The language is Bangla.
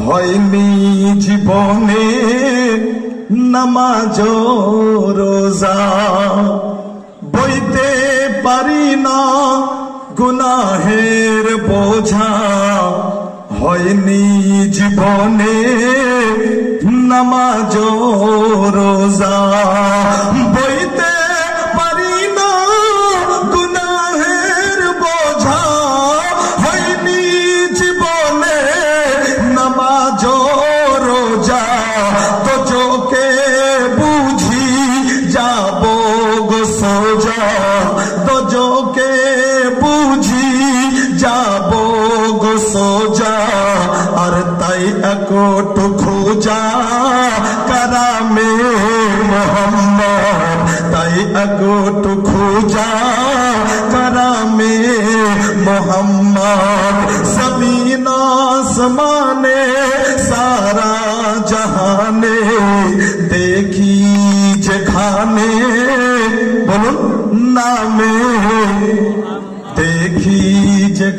হয়নি জীবনে নামাজ রোজা, বইতে পারি না গুনাহের বোঝা। হয়নি জীবনে নামাজ রোজা, বইতে পারি না গুনাহের বোঝা। হয়নি জীবনে নামাজ রোজা, তো চোখে বুঝি যাব গো সোজা, তো চোখে বুঝি যাব গো সোজা। আর তাই একটু খোঁজা কারামে মোহাম্মদ, তাই একটু খোঁজা কারামে মোহাম্মদ। জমিন আসমানে সারা জাহানে দেখি যেখানে, বলুন নামে দেখি যে